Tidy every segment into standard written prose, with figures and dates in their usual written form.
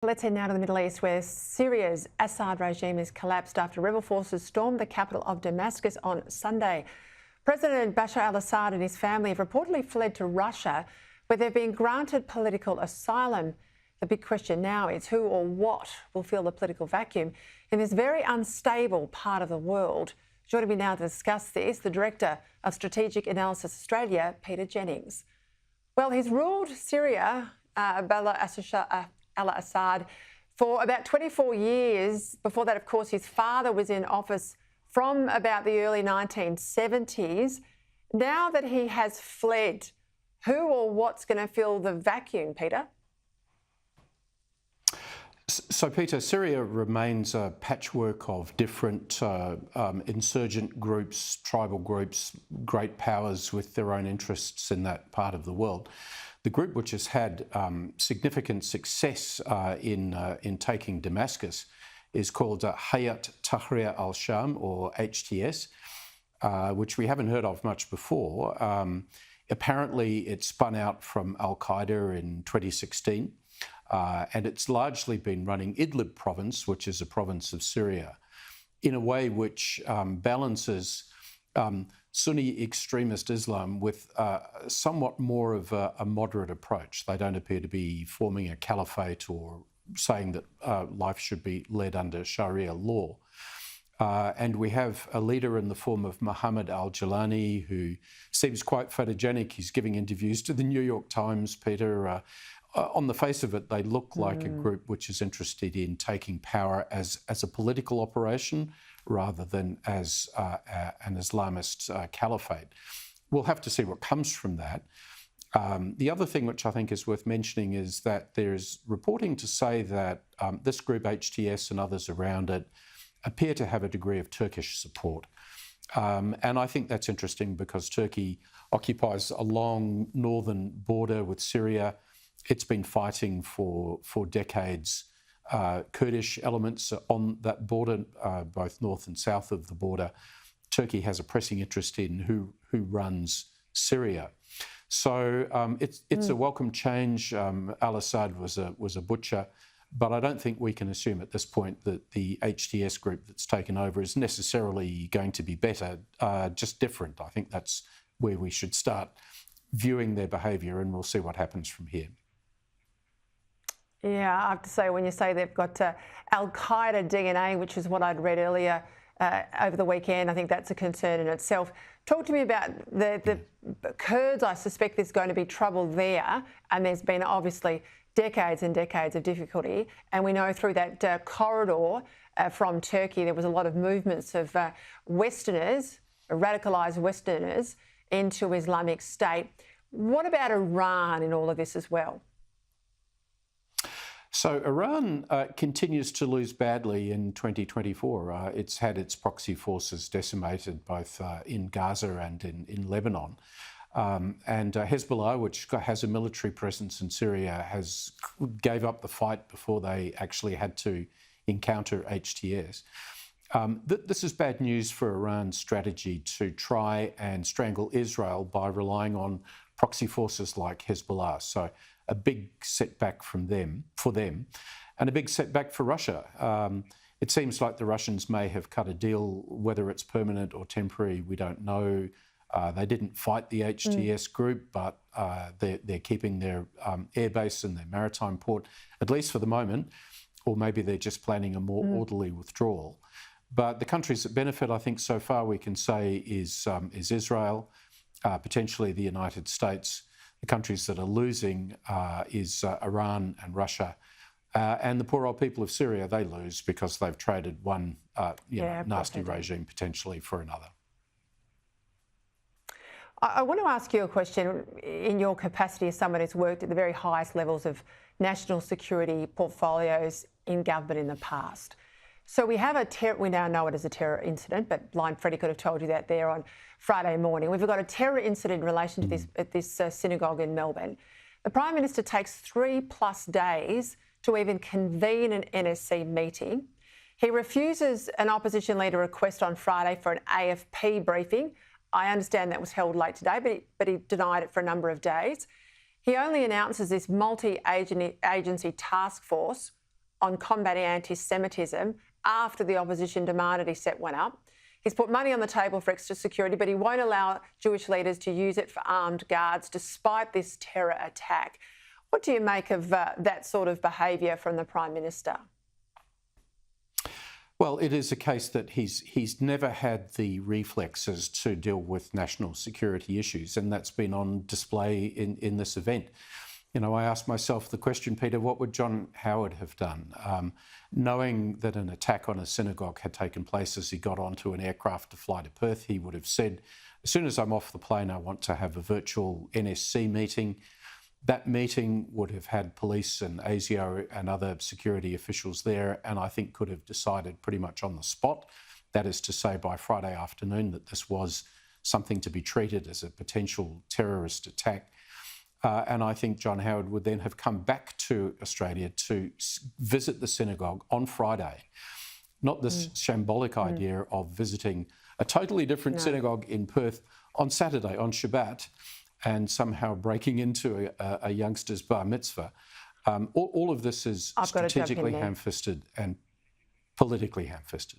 Let's head now to the Middle East, where Syria's Assad regime has collapsed after rebel forces stormed the capital of Damascus on Sunday. President Bashar al-Assad and his family have reportedly fled to Russia, where they've been granted political asylum. The big question now is who or what will fill the political vacuum in this very unstable part of the world. Joining me now to discuss this, the Director of Strategic Analysis Australia, Jennings. Well, he's ruled Syria, al-Assad, for about 24 years. Before that, of course, his father was in office from about the early 1970s. Now that he has fled, who or what's going to fill the vacuum, Peter? So, Peter, Syria remains a patchwork of different insurgent groups, tribal groups, great powers with their own interests in that part of the world. The group which has had significant success in taking Damascus is called Hayat Tahrir al-Sham, or HTS, which we haven't heard of much before. Apparently, it spun out from al-Qaeda in 2016. And it's largely been running Idlib province, which is a province of Syria, in a way which balances Sunni extremist Islam with somewhat more of a moderate approach. They don't appear to be forming a caliphate or saying that life should be led under Sharia law. And we have a leader in the form of Mohammed al-Jilani, who seems quite photogenic. He's giving interviews to the New York Times, Peter. On the face of it, they look like a group which is interested in taking power as a political operation rather than as an Islamist caliphate. We'll have to see what comes from that. The other thing which I think is worth mentioning is that there's reporting to say that this group, HTS, and others around it appear to have a degree of Turkish support. And I think that's interesting because Turkey occupies a long northern border with Syria. It's been fighting for decades Kurdish elements on that border, both north and south of the border. Turkey has a pressing interest in who runs Syria. So it's a welcome change. Al-Assad was a butcher, but I don't think we can assume at this point that the HTS group that's taken over is necessarily going to be better, just different. I think that's where we should start viewing their behaviour, and we'll see what happens from here. Yeah, I have to say, when you say they've got al-Qaeda DNA, which is what I'd read earlier over the weekend, I think that's a concern in itself. Talk to me about the Kurds. I suspect there's going to be trouble there, and there's been obviously decades and decades of difficulty. And we know through that corridor from Turkey, there was a lot of movements of Westerners, radicalised Westerners, into Islamic State. What about Iran in all of this as well? So Iran continues to lose badly in 2024. It's had its proxy forces decimated both in Gaza and in Lebanon. And Hezbollah, which has a military presence in Syria, gave up the fight before they actually had to encounter HTS. This is bad news for Iran's strategy to try and strangle Israel by relying on proxy forces like Hezbollah. So a big setback for them, and a big setback for Russia. It seems like the Russians may have cut a deal, whether it's permanent or temporary, we don't know. They didn't fight the HTS group, but they're keeping their airbase and their maritime port, at least for the moment, or maybe they're just planning a more orderly withdrawal. But the countries that benefit, I think, so far we can say is Israel, potentially the United States. The countries that are losing is Iran and Russia. And the poor old people of Syria, they lose because they've traded one nasty regime potentially for another. I want to ask you a question in your capacity as someone who's worked at the very highest levels of national security portfolios in government in the past. So we have we now know it as a terror incident, but Blind Freddie could have told you that there on Friday morning. We've got a terror incident in relation to this at this synagogue in Melbourne. The Prime Minister takes 3+ days to even convene an NSC meeting. He refuses an opposition leader request on Friday for an AFP briefing. I understand that was held late today, but he denied it for a number of days. He only announces this multi-agency task force on combating anti-Semitism after the opposition demanded he set one up. He's put money on the table for extra security, but he won't allow Jewish leaders to use it for armed guards despite this terror attack. What do you make of that sort of behaviour from the Prime Minister? Well, it is a case that he's never had the reflexes to deal with national security issues, and that's been on display in this event. You know, I asked myself the question, Peter, what would John Howard have done? Knowing that an attack on a synagogue had taken place as he got onto an aircraft to fly to Perth, he would have said, as soon as I'm off the plane, I want to have a virtual NSC meeting. That meeting would have had police and ASIO and other security officials there, and I think could have decided pretty much on the spot, that is to say by Friday afternoon, that this was something to be treated as a potential terrorist attack. And I think John Howard would then have come back to Australia to visit the synagogue on Friday. Not this shambolic idea of visiting a totally different synagogue in Perth on Saturday, on Shabbat, and somehow breaking into a youngster's bar mitzvah. All of this is strategically ham-fisted and politically ham-fisted.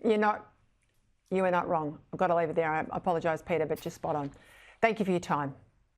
You are not wrong. I've got to leave it there. I apologise, Peter, but just spot on. Thank you for your time.